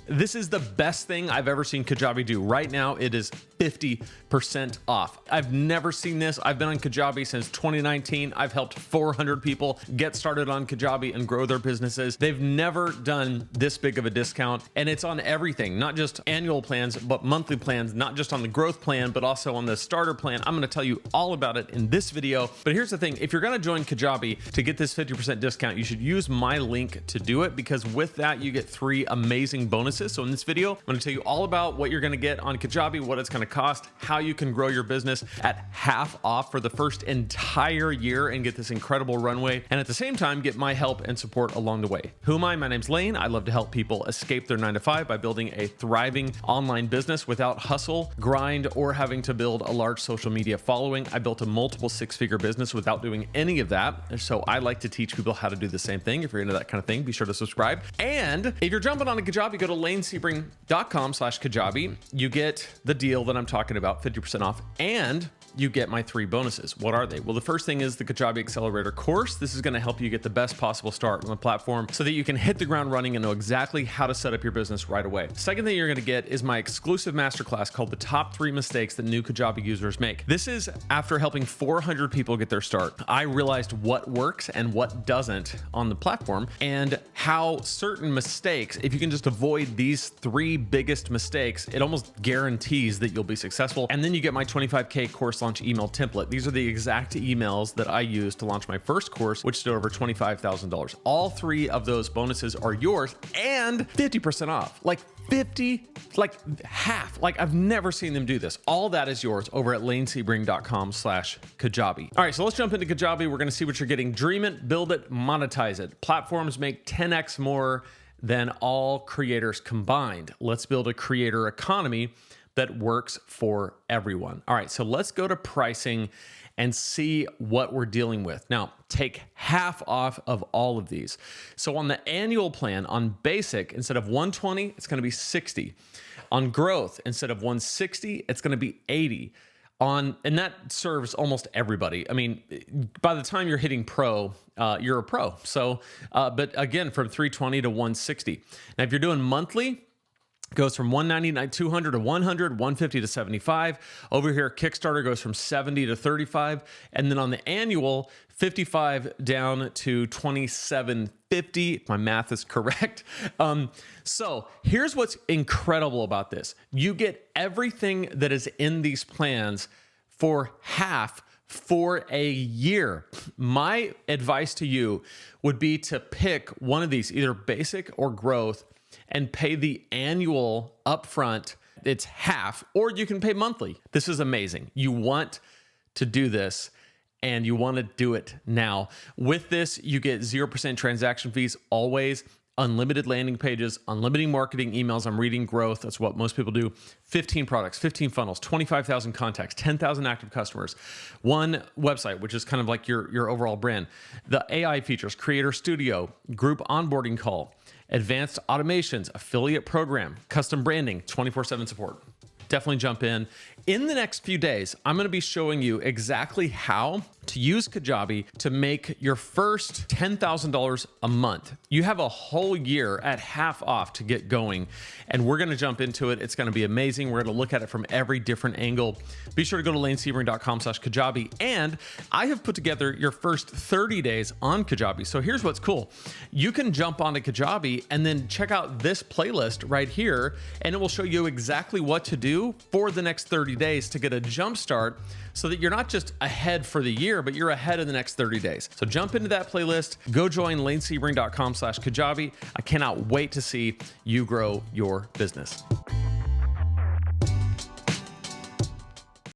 This is the best thing I've ever seen Kajabi do. Right now, it is 50% off. I've never seen this. I've been on Kajabi since 2019. I've helped 400 people get started on Kajabi and grow their businesses. They've never done this big of a discount, and it's on everything, not just annual plans, but monthly plans, not just on the growth plan, but also on the starter plan. I'm gonna tell you all about it in this video. But here's the thing, if you're gonna join Kajabi to get this 50% discount, you should use my link to do it, because with that, you get 3 amazing bonuses. So in this video, I'm going to tell you all about what you're going to get on Kajabi, what it's going to cost, how you can grow your business at half off for the first entire year and get this incredible runway. And at the same time, get my help and support along the way. Who am I? My name's Lane. I love to help people escape their 9-to-5 by building a thriving online business without hustle, grind, or having to build a large social media following. I built a multiple 6-figure business without doing any of that. So I like to teach people how to do the same thing. If you're into that kind of thing, be sure to subscribe. And if you're jumping on a Kajabi, go to lanesebring.com/Kajabi. You get the deal that I'm talking about, 50% off, and you get my 3 bonuses. What are they? Well, the first thing is the Kajabi Accelerator course. This is going to help you get the best possible start on the platform so that you can hit the ground running and know exactly how to set up your business right away. Second thing you're going to get is my exclusive masterclass called the Top 3 Mistakes That New Kajabi Users Make. This is after helping 400 people get their start. I realized what works and what doesn't on the platform, and how certain mistakes, if you can just avoid these 3 biggest mistakes, it almost guarantees that you'll be successful. And then you get my 25K course launch email template. These are the exact emails that I used to launch my first course, which did over $25,000. All 3 of those bonuses are yours and 50% off. Like 50, like half. Like I've never seen them do this. All that is yours over at lanesebring.com/Kajabi. All right, so let's jump into Kajabi. We're going to see what you're getting. Dream it, build it, monetize it. Platforms make 10x more than all creators combined. Let's build a creator economy that works for everyone. All right, so let's go to pricing and see what we're dealing with. Now, take half off of all of these. So on the annual plan, on basic, instead of 120, it's gonna be 60. On growth, instead of 160, it's gonna be 80. And that serves almost everybody. I mean, by the time you're hitting pro, you're a pro. So, but again, from 320 to 160. Now, if you're doing monthly, goes from 199, 200 to 100, 150 to 75. Over here, Kickstarter goes from 70 to 35. And then on the annual, 55 down to 2750, if my math is correct. So here's what's incredible about this. You get everything that is in these plans for half for a year. My advice to you would be to pick one of these, either basic or growth, and pay the annual upfront. It's half, or you can pay monthly. This is amazing. You want to do this, and you want to do it now. With this, you get 0% transaction fees always, unlimited landing pages, unlimited marketing emails. I'm reading growth. That's what most people do. 15 products, 15 funnels, 25,000 contacts, 10,000 active customers, 1 website, which is kind of like your overall brand. The AI features, Creator Studio, group onboarding call, advanced automations, affiliate program, custom branding, 24/7 support. Definitely jump in. In the next few days, I'm going to be showing you exactly how to use Kajabi to make your first $10,000 a month. You have a whole year at half off to get going, and we're going to jump into it. It's going to be amazing. We're going to look at it from every different angle. Be sure to go to lanesebring.com/Kajabi, and I have put together your first 30 days on Kajabi. So here's what's cool. You can jump onto Kajabi and then check out this playlist right here, and it will show you exactly what to do for the next 30 days to get a jump start, so that you're not just ahead for the year, but you're ahead in the next 30 days. So jump into that playlist, go join lanesebring.com/Kajabi. I cannot wait to see you grow your business.